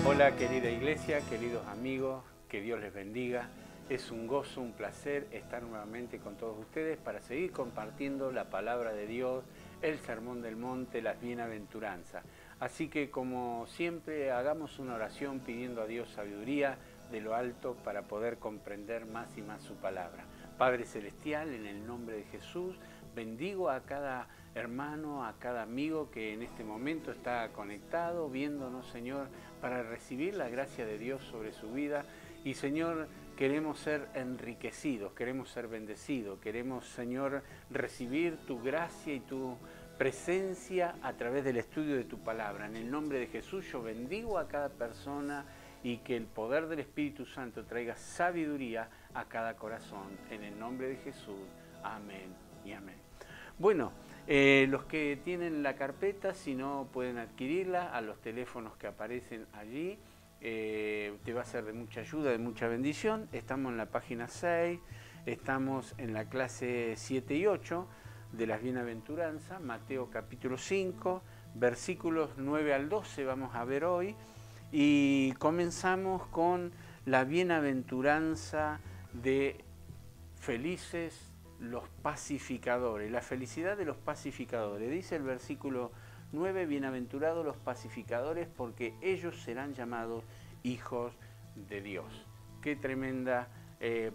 Hola querida iglesia, queridos amigos, que Dios les bendiga. Es un gozo, un placer estar nuevamente con todos ustedes para seguir compartiendo la palabra de Dios, el sermón del monte, las bienaventuranzas. Así que como siempre hagamos una oración pidiendo a Dios sabiduría de lo alto para poder comprender más y más su palabra. Padre Celestial, en el nombre de Jesús, bendigo a cada hermano, a cada amigo que en este momento está conectado, viéndonos, Señor, para recibir la gracia de Dios sobre su vida. Y, Señor, queremos ser enriquecidos, queremos ser bendecidos, queremos, Señor, recibir tu gracia y tu presencia a través del estudio de tu palabra. En el nombre de Jesús yo bendigo a cada persona y que el poder del Espíritu Santo traiga sabiduría a cada corazón. En el nombre de Jesús. Amén y amén. Bueno, los que tienen la carpeta, si no pueden adquirirla a los teléfonos que aparecen allí, te va a ser de mucha ayuda, de mucha bendición. Estamos en la página 6, estamos en la clase 7 y 8 de las bienaventuranzas, Mateo capítulo 5, versículos 9 al 12 vamos a ver hoy, y comenzamos con la bienaventuranza de felices los pacificadores, la felicidad de los pacificadores. Dice el versículo 9, bienaventurados los pacificadores porque ellos serán llamados hijos de Dios. Qué tremenda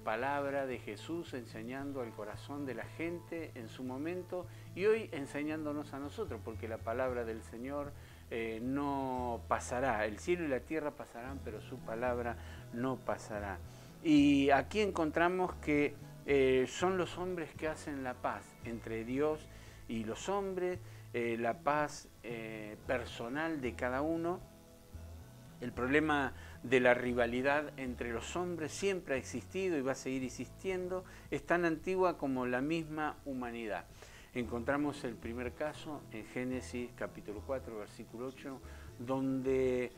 palabra de Jesús enseñando al corazón de la gente en su momento y hoy enseñándonos a nosotros, porque la palabra del Señor no pasará. El cielo y la tierra pasarán, pero su palabra no pasará. Y aquí encontramos que son los hombres que hacen la paz entre Dios y los hombres, la paz personal de cada uno. El problema de la rivalidad entre los hombres siempre ha existido y va a seguir existiendo, es tan antigua como la misma humanidad. Encontramos el primer caso en Génesis capítulo 4, versículo 8, donde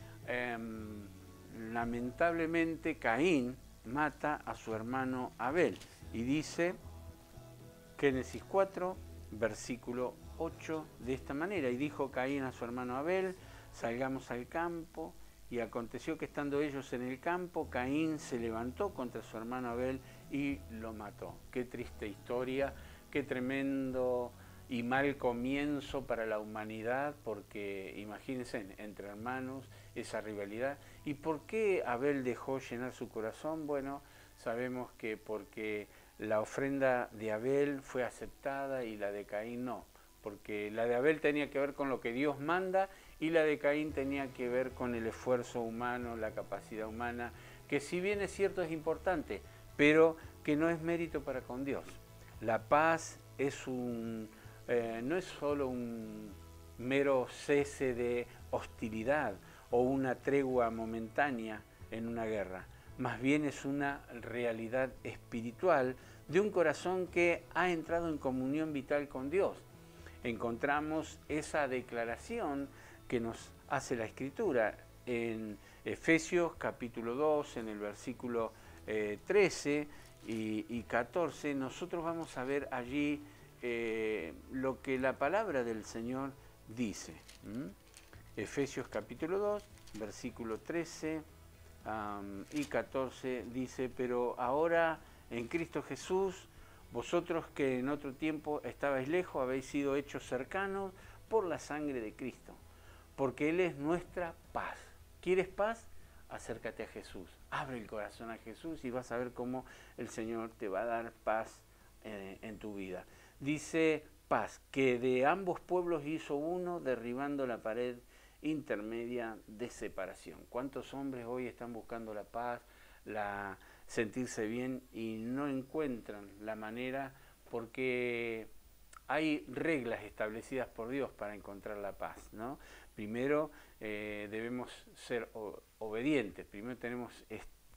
lamentablemente Caín mata a su hermano Abel. Y dice Génesis 4, versículo 8, de esta manera: y dijo Caín a su hermano Abel, salgamos al campo. Y aconteció que estando ellos en el campo, Caín se levantó contra su hermano Abel y lo mató. Qué triste historia, qué tremendo y mal comienzo para la humanidad, porque imagínense, entre hermanos, esa rivalidad. ¿Y por qué Abel dejó llenar su corazón? Bueno, sabemos que porque la ofrenda de Abel fue aceptada y la de Caín no, porque la de Abel tenía que ver con lo que Dios manda y la de Caín tenía que ver con el esfuerzo humano, la capacidad humana, que si bien es cierto es importante, pero que no es mérito para con Dios. La paz es no es solo un mero cese de hostilidad o una tregua momentánea en una guerra, más bien es una realidad espiritual de un corazón que ha entrado en comunión vital con Dios. Encontramos esa declaración que nos hace la Escritura en Efesios capítulo 2, en el versículo 13 y 14. Nosotros vamos a ver allí lo que la palabra del Señor dice. Efesios capítulo 2, versículo 13 y 14 dice: pero ahora en Cristo Jesús, vosotros que en otro tiempo estabais lejos, habéis sido hechos cercanos por la sangre de Cristo, porque Él es nuestra paz. ¿Quieres paz? Acércate a Jesús, abre el corazón a Jesús y vas a ver cómo el Señor te va a dar paz en tu vida. Dice paz, que de ambos pueblos hizo uno, derribando la pared intermedia de separación. ¿Cuántos hombres hoy están buscando la paz, sentirse bien y no encuentran la manera, porque hay reglas establecidas por Dios para encontrar la paz, ¿no? Primero debemos ser obedientes, primero tenemos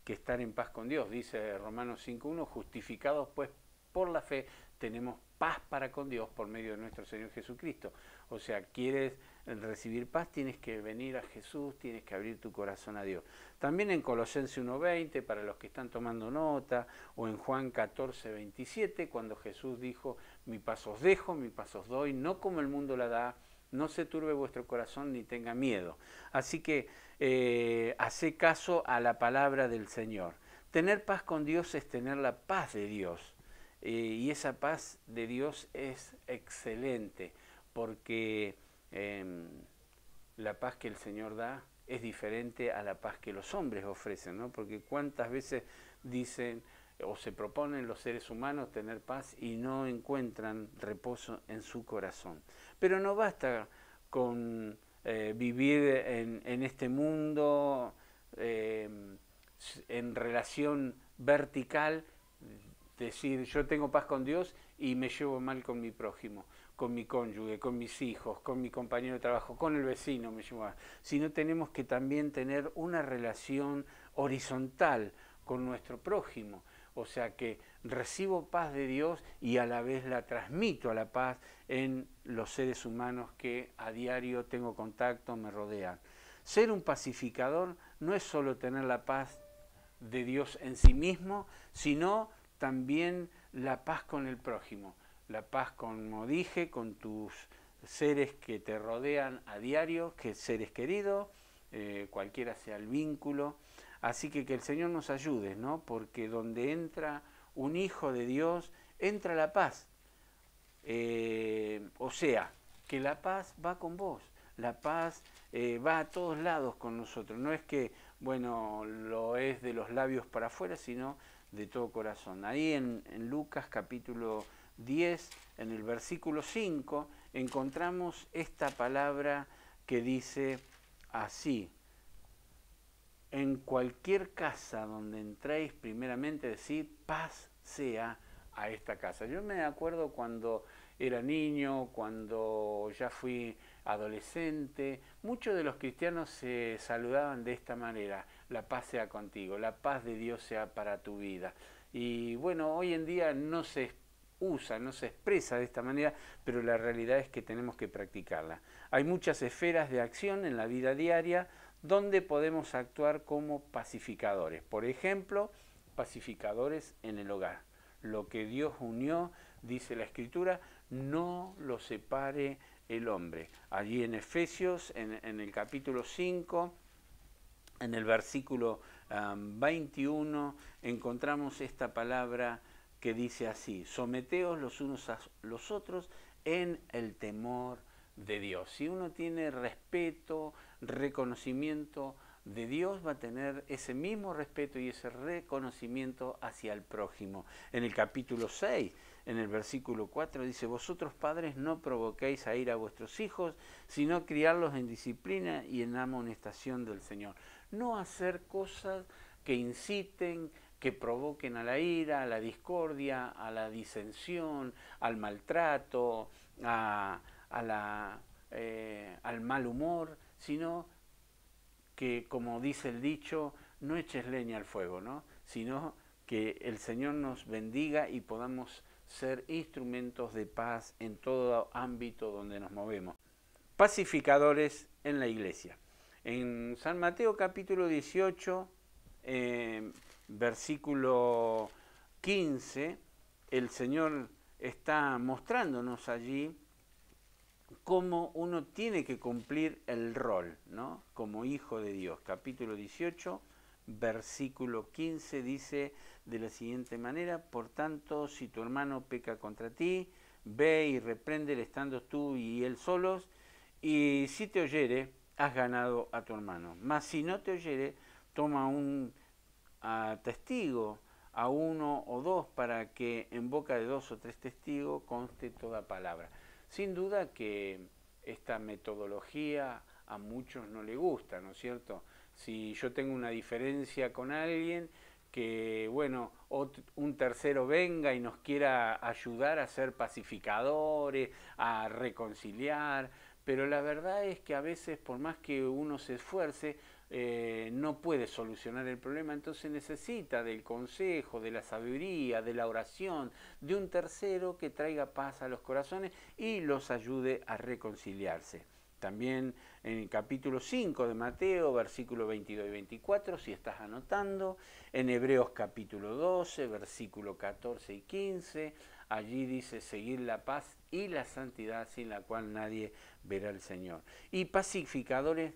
que estar en paz con Dios. Dice Romanos 5.1, justificados pues por la fe tenemos paz para con Dios por medio de nuestro Señor Jesucristo. O sea, quieres recibir paz, tienes que venir a Jesús, tienes que abrir tu corazón a Dios. También en Colosenses 1.20, para los que están tomando nota, o en Juan 14.27, cuando Jesús dijo: mi paz os dejo, mi paz os doy, no como el mundo la da, no se turbe vuestro corazón ni tenga miedo. Así que hacé caso a la palabra del Señor. Tener paz con Dios es tener la paz de Dios. Y esa paz de Dios es excelente, porque la paz que el Señor da es diferente a la paz que los hombres ofrecen, ¿no? Porque cuántas veces dicen o se proponen los seres humanos tener paz y no encuentran reposo en su corazón. Pero no basta con vivir en este mundo en relación vertical, decir yo tengo paz con Dios y me llevo mal con mi prójimo, con mi cónyuge, con mis hijos, con mi compañero de trabajo, con el vecino me llevo mal. Sino tenemos que también tener una relación horizontal con nuestro prójimo. O sea que recibo paz de Dios y a la vez la transmito a la paz en los seres humanos que a diario tengo contacto, me rodean. Ser un pacificador no es solo tener la paz de Dios en sí mismo, sino también la paz con el prójimo. La paz, como dije, con tus seres que te rodean a diario, que seres queridos, cualquiera sea el vínculo. Así que el Señor nos ayude, ¿no? Porque donde entra un hijo de Dios, entra la paz. O sea, que la paz va con vos, la paz va a todos lados con nosotros. No es que, bueno, lo es de los labios para afuera, sino de todo corazón. Ahí en Lucas capítulo 10, en el versículo 5, encontramos esta palabra que dice así: en cualquier casa donde entréis, primeramente decid, paz sea a esta casa. Yo me acuerdo cuando era niño, cuando ya fui adolescente, muchos de los cristianos se saludaban de esta manera: la paz sea contigo, la paz de Dios sea para tu vida. Y bueno, hoy en día no se usa, no se expresa de esta manera, pero la realidad es que tenemos que practicarla. Hay muchas esferas de acción en la vida diaria donde podemos actuar como pacificadores. Por ejemplo, pacificadores en el hogar. Lo que Dios unió, dice la Escritura, no lo separe el hombre. Allí en Efesios, en el capítulo 5, en el versículo 21, encontramos esta palabra que dice así: someteos los unos a los otros en el temor de Dios. Si uno tiene respeto, reconocimiento de Dios, va a tener ese mismo respeto y ese reconocimiento hacia el prójimo. En el capítulo 6, en el versículo 4, dice: vosotros padres no provoquéis a ira a vuestros hijos, sino criarlos en disciplina y en amonestación del Señor. No hacer cosas que inciten, que provoquen a la ira, a la discordia, a la disensión, al maltrato, al mal humor, sino que, como dice el dicho, no eches leña al fuego, ¿no? Sino que el Señor nos bendiga y podamos ser instrumentos de paz en todo ámbito donde nos movemos. Pacificadores en la iglesia. En San Mateo capítulo 18, versículo 15, el Señor está mostrándonos allí cómo uno tiene que cumplir el rol, ¿no? Como hijo de Dios. Capítulo 18, versículo 15 dice de la siguiente manera: por tanto, si tu hermano peca contra ti, ve y repréndele estando tú y él solos, y si te oyere, has ganado a tu hermano. Mas si no te oyere, toma un testigo, a uno o dos, para que en boca de 2 o 3 testigos conste toda palabra. Sin duda que esta metodología a muchos no le gusta, ¿no es cierto? Si yo tengo una diferencia con alguien, que bueno, un tercero venga y nos quiera ayudar a ser pacificadores, a reconciliar, pero la verdad es que a veces, por más que uno se esfuerce, no puede solucionar el problema, entonces necesita del consejo, de la sabiduría, de la oración, de un tercero que traiga paz a los corazones y los ayude a reconciliarse. También en el capítulo 5 de Mateo, versículos 22 y 24, si estás anotando, en Hebreos capítulo 12, versículo 14 y 15, allí dice seguir la paz y la santidad sin la cual nadie verá al Señor. Y pacificadores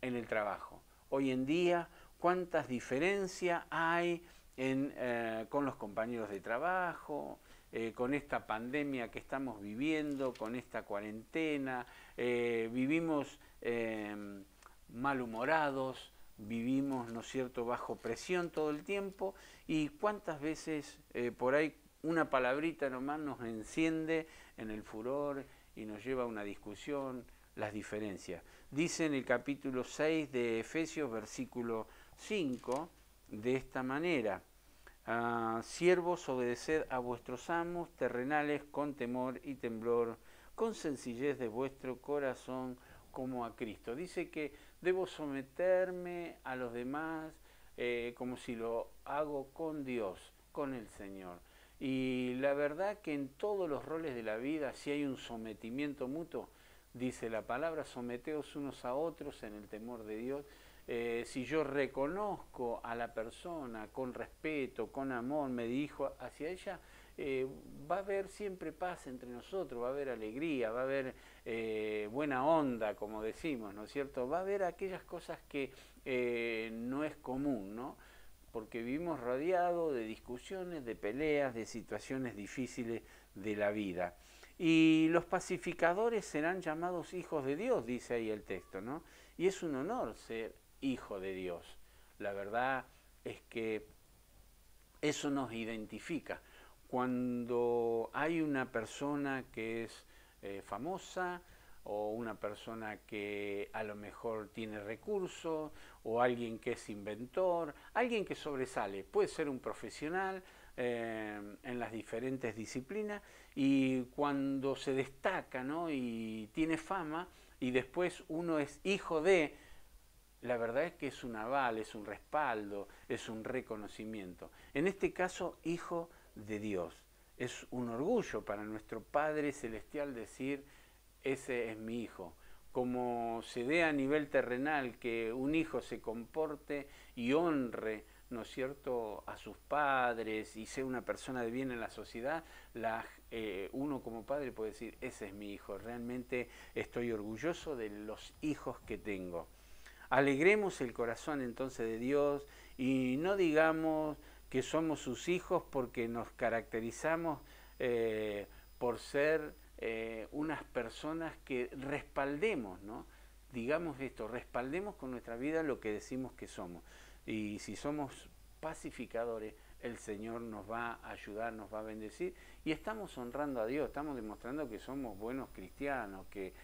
en el trabajo. Hoy en día, ¿cuántas diferencias hay con los compañeros de trabajo, con esta pandemia que estamos viviendo, con esta cuarentena? Vivimos malhumorados, vivimos, ¿no es cierto?, bajo presión todo el tiempo, y cuántas veces por ahí una palabrita nomás nos enciende en el furor y nos lleva a una discusión, las diferencias. Dice en el capítulo 6 de Efesios, versículo 5, de esta manera: siervos, obedeced a vuestros amos terrenales con temor y temblor, con sencillez de vuestro corazón, como a Cristo. Dice que debo someterme a los demás como si lo hago con Dios, con el Señor. Y la verdad que en todos los roles de la vida, si hay un sometimiento mutuo, dice la palabra, someteos unos a otros en el temor de Dios. Si yo reconozco a la persona con respeto, con amor, me dirijo hacia ella, va a haber siempre paz entre nosotros, va a haber alegría, va a haber buena onda, como decimos, ¿no es cierto? Va a haber aquellas cosas que no es común, ¿no? Porque vivimos rodeados de discusiones, de peleas, de situaciones difíciles de la vida. Y los pacificadores serán llamados hijos de Dios, dice ahí el texto, ¿no? Y es un honor ser hijo de Dios. La verdad es que eso nos identifica. Cuando hay una persona que es famosa, o una persona que a lo mejor tiene recursos, o alguien que es inventor, alguien que sobresale, puede ser un profesional en las diferentes disciplinas, y cuando se destaca, ¿no?, y tiene fama, y después uno es hijo de, la verdad es que es un aval, es un respaldo, es un reconocimiento. En este caso, hijo de Dios. Es un orgullo para nuestro Padre Celestial decir: ese es mi hijo. Como se dé a nivel terrenal que un hijo se comporte y honre, ¿no es cierto?, a sus padres y sea una persona de bien en la sociedad, uno como padre puede decir: ese es mi hijo, realmente estoy orgulloso de los hijos que tengo. Alegremos el corazón entonces de Dios y no digamos que somos sus hijos porque nos caracterizamos por ser unas personas que respaldemos, ¿no? Digamos esto, respaldemos con nuestra vida lo que decimos que somos. Y si somos pacificadores, el Señor nos va a ayudar, nos va a bendecir, y estamos honrando a Dios, estamos demostrando que somos buenos cristianos, que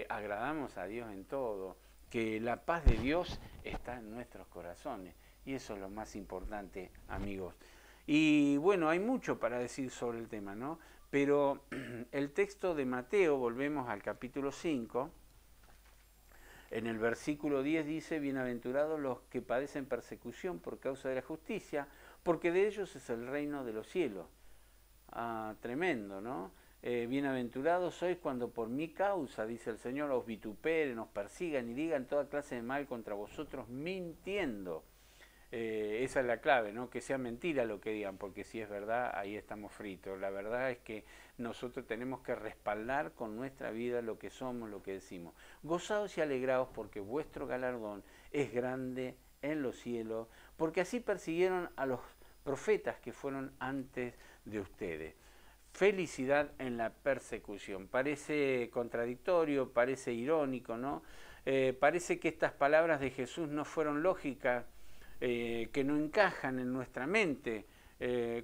agradamos a Dios en todo, que la paz de Dios está en nuestros corazones, y eso es lo más importante, amigos. Y bueno, hay mucho para decir sobre el tema, ¿no? Pero el texto de Mateo, volvemos al capítulo 5, en el versículo 10 dice: bienaventurados los que padecen persecución por causa de la justicia, porque de ellos es el reino de los cielos. Tremendo, ¿no? Bienaventurados sois cuando por mi causa, dice el Señor, os vituperen, os persigan y digan toda clase de mal contra vosotros mintiendo. Esa es la clave, ¿no? Que sea mentira lo que digan, porque si es verdad, ahí estamos fritos. La verdad es que nosotros tenemos que respaldar con nuestra vida lo que somos, lo que decimos. Gozaos y alegraos porque vuestro galardón es grande en los cielos, porque así persiguieron a los profetas que fueron antes de ustedes. Felicidad en la persecución. Parece contradictorio, parece irónico, ¿no? Parece que estas palabras de Jesús no fueron lógicas, que no encajan en nuestra mente.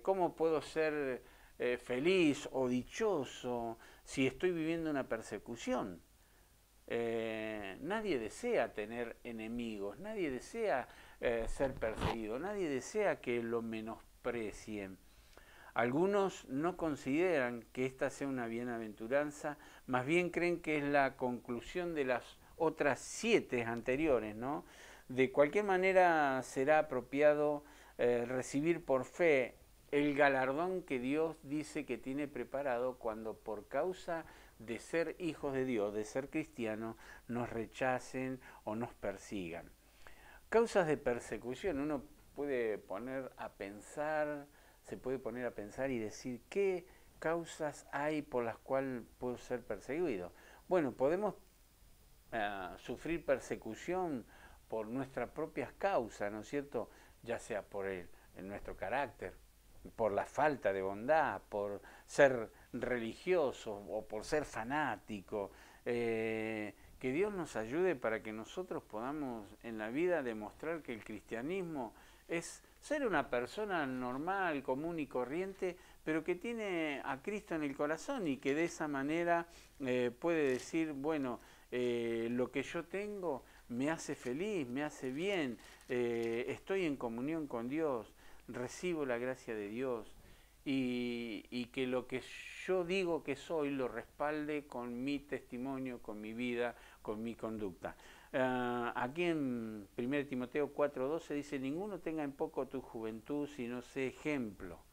¿Cómo puedo ser feliz o dichoso si estoy viviendo una persecución? Nadie desea tener enemigos, nadie desea ser perseguido, nadie desea que lo menosprecien. Algunos no consideran que esta sea una bienaventuranza, más bien creen que es la conclusión de las otras 7 anteriores, ¿no? De cualquier manera será apropiado recibir por fe el galardón que Dios dice que tiene preparado cuando por causa de ser hijos de Dios, de ser cristianos, nos rechacen o nos persigan. Causas de persecución, uno puede poner a pensar, se puede poner a pensar y decir, ¿qué causas hay por las cuales puedo ser perseguido? Bueno, podemos sufrir persecución por nuestras propias causas, ¿no es cierto? Ya sea por nuestro carácter, por la falta de bondad, por ser religioso o por ser fanático. Que Dios nos ayude para que nosotros podamos en la vida demostrar que el cristianismo es ser una persona normal, común y corriente, pero que tiene a Cristo en el corazón y que de esa manera puede decir, bueno, lo que yo tengo me hace feliz, me hace bien, estoy en comunión con Dios, recibo la gracia de Dios y que lo que yo digo que soy lo respalde con mi testimonio, con mi vida, con mi conducta. Aquí en 1 Timoteo 4:12 dice, ninguno tenga en poco tu juventud, sino sé ejemplo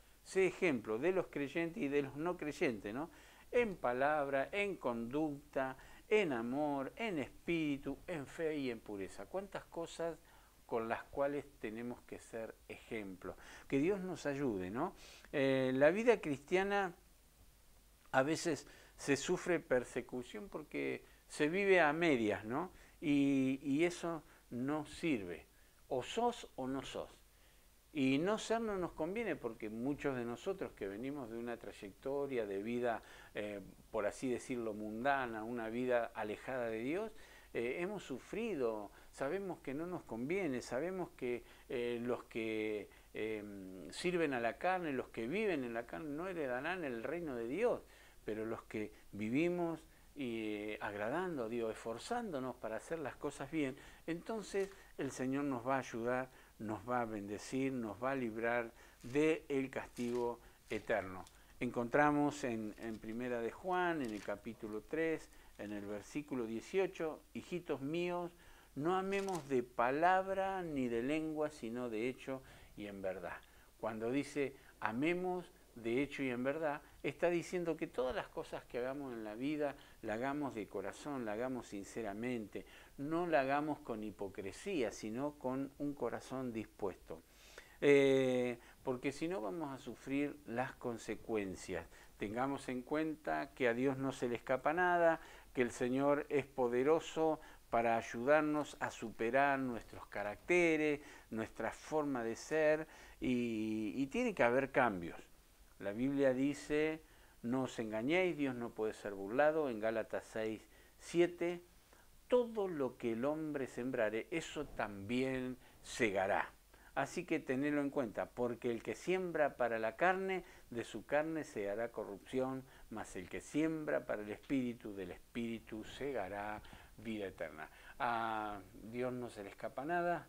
de los creyentes y de los no creyentes, ¿no? En palabra, en conducta, en amor, en espíritu, en fe y en pureza. ¿Cuántas cosas con las cuales tenemos que ser ejemplos? Que Dios nos ayude, ¿no? La vida cristiana a veces se sufre persecución porque se vive a medias, ¿no? Y eso no sirve. O sos o no sos. Y no ser no nos conviene porque muchos de nosotros que venimos de una trayectoria de vida, por así decirlo, mundana, una vida alejada de Dios, hemos sufrido, sabemos que no nos conviene, sabemos que los que sirven a la carne, los que viven en la carne, no heredarán el reino de Dios, pero los que vivimos agradando a Dios, esforzándonos para hacer las cosas bien, entonces el Señor nos va a ayudar, nos va a bendecir, nos va a librar del castigo eterno. Encontramos en Primera de Juan, en el capítulo 3, en el versículo 18, hijitos míos, no amemos de palabra ni de lengua, sino de hecho y en verdad. Cuando dice amemos de hecho y en verdad, está diciendo que todas las cosas que hagamos en la vida, la hagamos de corazón, la hagamos sinceramente, no la hagamos con hipocresía, sino con un corazón dispuesto. Porque si no vamos a sufrir las consecuencias. Tengamos en cuenta que a Dios no se le escapa nada, que el Señor es poderoso para ayudarnos a superar nuestros caracteres, nuestra forma de ser, y tiene que haber cambios. La Biblia dice, no os engañéis, Dios no puede ser burlado, en Gálatas 6:7, todo lo que el hombre sembrare, eso también segará. Así que tenedlo en cuenta, porque el que siembra para la carne, de su carne se hará corrupción, mas el que siembra para el espíritu, del espíritu segará vida eterna. A Dios no se le escapa nada,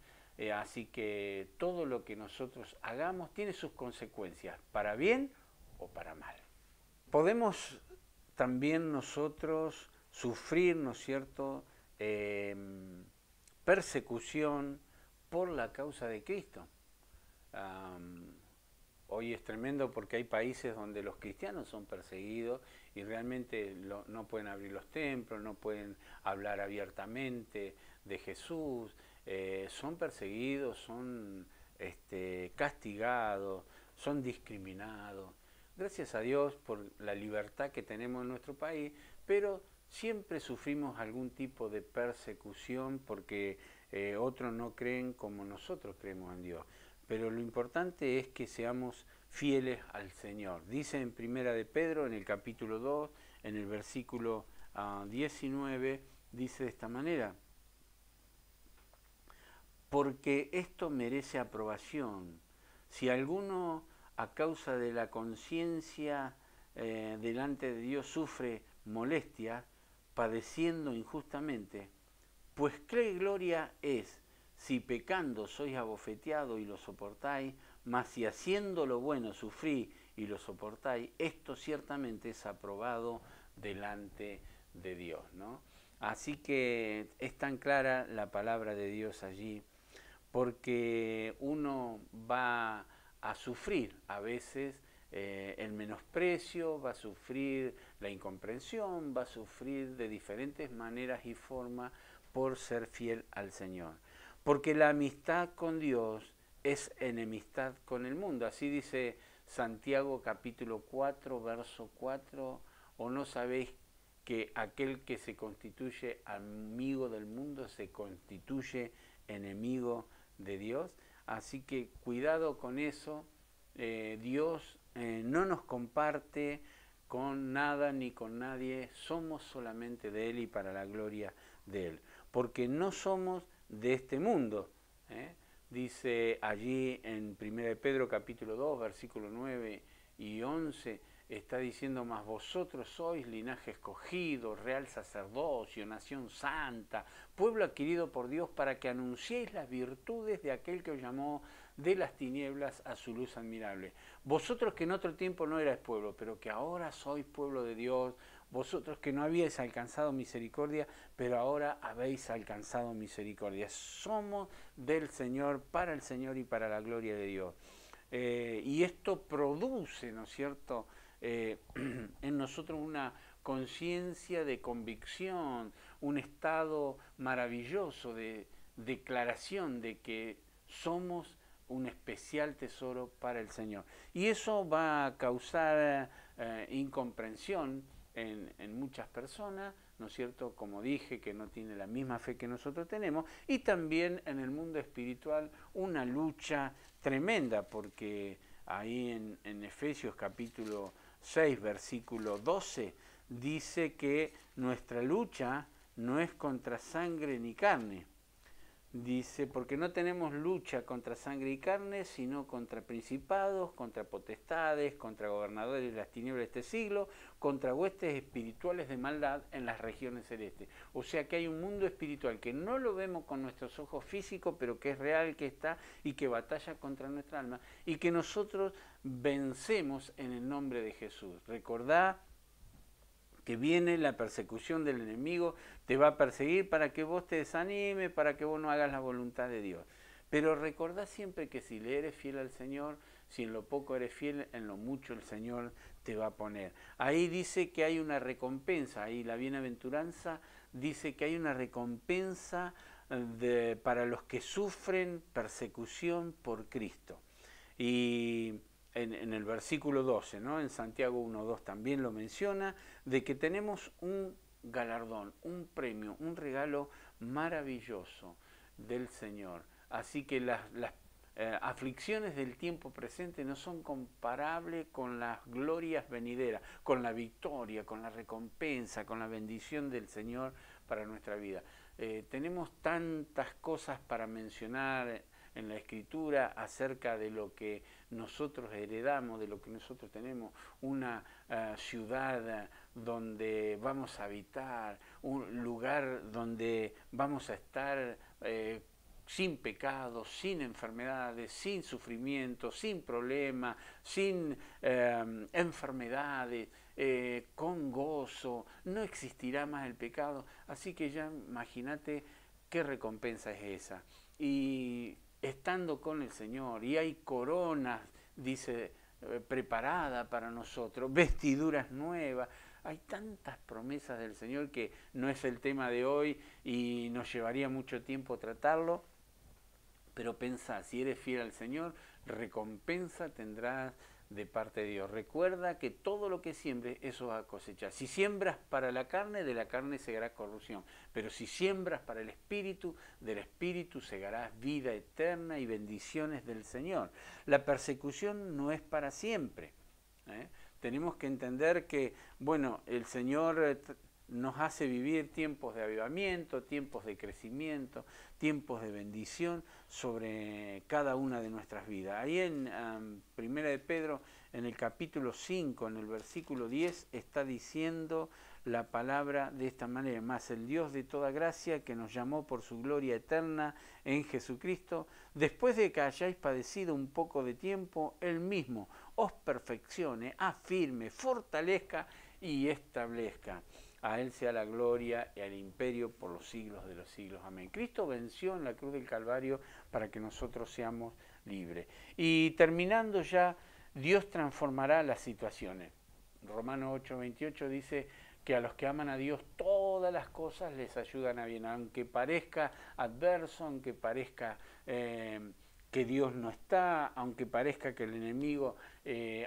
así que todo lo que nosotros hagamos tiene sus consecuencias, para bien o para mal. Podemos también nosotros sufrir, ¿no es cierto?, persecución por la causa de Cristo. Hoy es tremendo porque hay países donde los cristianos son perseguidos y realmente no pueden abrir los templos, no pueden hablar abiertamente de Jesús, son perseguidos, son castigados, son discriminados. Gracias a Dios por la libertad que tenemos en nuestro país, pero siempre sufrimos algún tipo de persecución porque otros no creen como nosotros creemos en Dios. Pero lo importante es que seamos fieles al Señor. Dice en Primera de Pedro, en el capítulo 2, en el versículo 19, dice de esta manera, porque esto merece aprobación. Si alguno a causa de la conciencia delante de Dios sufre molestias, padeciendo injustamente, pues qué gloria es si pecando sois abofeteados y lo soportáis, mas si haciendo lo bueno sufrís y lo soportáis, esto ciertamente es aprobado delante de Dios, ¿no? Así que es tan clara la palabra de Dios allí, porque uno va a sufrir a veces el menosprecio, va a sufrir la incomprensión, va a sufrir de diferentes maneras y formas por ser fiel al Señor. Porque la amistad con Dios es enemistad con el mundo. Así dice Santiago capítulo 4, verso 4, o no sabéis que aquel que se constituye amigo del mundo se constituye enemigo de Dios. Así que cuidado con eso. Dios no nos comparte con nada ni con nadie, somos solamente de Él y para la gloria de Él, porque no somos de este mundo. Dice allí en 1 Pedro capítulo 2, versículo 9 y 11, está diciendo: mas vosotros sois linaje escogido, real sacerdocio, nación santa, pueblo adquirido por Dios, para que anunciéis las virtudes de aquel que os llamó de las tinieblas a su luz admirable. Vosotros que en otro tiempo no erais pueblo, pero que ahora sois pueblo de Dios, vosotros que no habíais alcanzado misericordia, pero ahora habéis alcanzado misericordia. Somos del Señor, para el Señor y para la gloria de Dios. Y esto produce, ¿no es cierto?, en nosotros una conciencia de convicción, un estado maravilloso de declaración de que somos un especial tesoro para el Señor. Y eso va a causar incomprensión en muchas personas, ¿no es cierto?, como dije, que no tiene la misma fe que nosotros tenemos, y también en el mundo espiritual una lucha tremenda, porque ahí en Efesios capítulo 6, versículo 12, dice que nuestra lucha no es contra sangre ni carne. Dice, porque no tenemos lucha contra sangre y carne, sino contra principados, contra potestades, contra gobernadores de las tinieblas de este siglo, contra huestes espirituales de maldad en las regiones celestes. O sea que hay un mundo espiritual que no lo vemos con nuestros ojos físicos, pero que es real, que está y que batalla contra nuestra alma, y que nosotros vencemos en el nombre de Jesús. Recordá que viene la persecución del enemigo, te va a perseguir para que vos te desanimes, para que vos no hagas la voluntad de Dios. Pero recordá siempre que si le eres fiel al Señor, si en lo poco eres fiel, en lo mucho el Señor te va a poner. Ahí dice que hay una recompensa, ahí la bienaventuranza dice que hay una recompensa para los que sufren persecución por Cristo. Y en el versículo 12, ¿no?, en Santiago 1:2 también lo menciona, de que tenemos un galardón, un premio, un regalo maravilloso del Señor. Así que las aflicciones del tiempo presente no son comparables con las glorias venideras, con la victoria, con la recompensa, con la bendición del Señor para nuestra vida. Tenemos tantas cosas para mencionar en la Escritura acerca de lo que nosotros heredamos, de lo que nosotros tenemos, una ciudad donde vamos a habitar, un lugar donde vamos a estar sin pecado, sin enfermedades, sin sufrimiento, sin problemas, sin enfermedades, con gozo, no existirá más el pecado. Así que ya imagínate qué recompensa es esa. Y estando con el Señor, y hay coronas, dice, preparada para nosotros, vestiduras nuevas. Hay tantas promesas del Señor que no es el tema de hoy y nos llevaría mucho tiempo tratarlo, pero pensá, si eres fiel al Señor, recompensa tendrás de parte de Dios. Recuerda que todo lo que siembres, eso va a cosechar. Si siembras para la carne, de la carne segarás corrupción. Pero si siembras para el Espíritu, del Espíritu segarás vida eterna y bendiciones del Señor. La persecución no es para siempre. Tenemos que entender que, bueno, el Señor nos hace vivir tiempos de avivamiento, tiempos de crecimiento, tiempos de bendición sobre cada una de nuestras vidas. Ahí en 1 de Pedro, en el capítulo 5, en el versículo 10, está diciendo la palabra de esta manera: más el Dios de toda gracia, que nos llamó por su gloria eterna en Jesucristo, después de que hayáis padecido un poco de tiempo, Él mismo os perfeccione, afirme, fortalezca y establezca. A Él sea la gloria y al imperio por los siglos de los siglos. Amén. Cristo venció en la cruz del Calvario para que nosotros seamos libres. Y terminando ya, Dios transformará las situaciones. Romanos 8:28 dice que a los que aman a Dios todas las cosas les ayudan a bien, aunque parezca adverso, aunque parezca que Dios no está, aunque parezca que el enemigo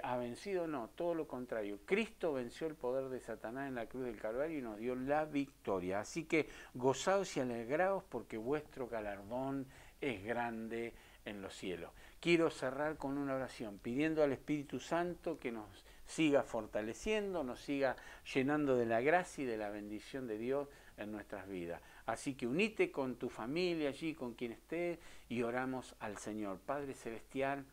ha vencido, no, todo lo contrario. Cristo venció el poder de Satanás en la cruz del Calvario y nos dio la victoria. Así que gozaos y alegraos porque vuestro galardón es grande en los cielos. Quiero cerrar con una oración, pidiendo al Espíritu Santo que nos siga fortaleciendo, nos siga llenando de la gracia y de la bendición de Dios en nuestras vidas. Así que unite con tu familia allí, con quien estés, y oramos al Señor. Padre Celestial,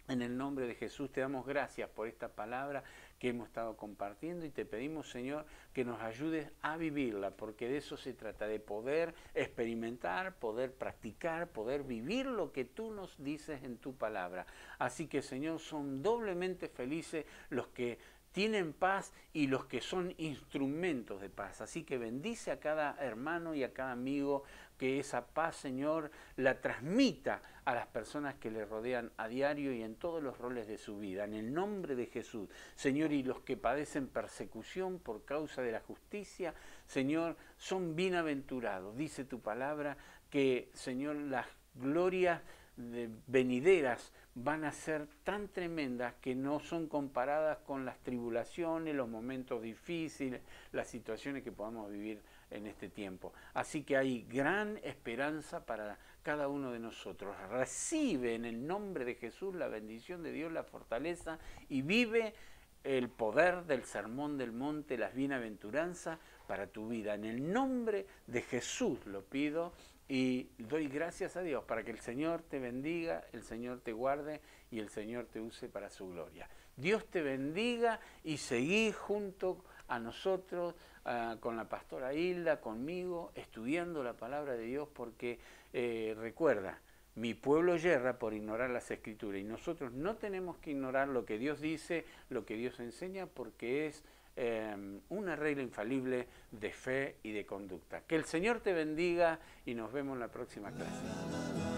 en el nombre de Jesús te damos gracias por esta palabra que hemos estado compartiendo y te pedimos, Señor, que nos ayudes a vivirla, porque de eso se trata, de poder experimentar, poder practicar, poder vivir lo que tú nos dices en tu palabra. Así que, Señor, son doblemente felices los que tienen paz y los que son instrumentos de paz. Así que bendice a cada hermano y a cada amigo, que esa paz, Señor, la transmita a las personas que le rodean a diario y en todos los roles de su vida. En el nombre de Jesús, Señor, y los que padecen persecución por causa de la justicia, Señor, son bienaventurados. Dice tu palabra que, Señor, las glorias venideras van a ser tan tremendas que no son comparadas con las tribulaciones, los momentos difíciles, las situaciones que podamos vivir en este tiempo. Así que hay gran esperanza para cada uno de nosotros. Recibe en el nombre de Jesús la bendición de Dios, la fortaleza, y vive el poder del sermón del monte, las bienaventuranzas para tu vida. En el nombre de Jesús lo pido y doy gracias a Dios para que el Señor te bendiga, el Señor te guarde y el Señor te use para su gloria. Dios te bendiga y seguí junto a nosotros, con la pastora Hilda, conmigo, estudiando la palabra de Dios, porque recuerda, mi pueblo yerra por ignorar las Escrituras y nosotros no tenemos que ignorar lo que Dios dice, lo que Dios enseña, porque es una regla infalible de fe y de conducta. Que el Señor te bendiga y nos vemos en la próxima clase.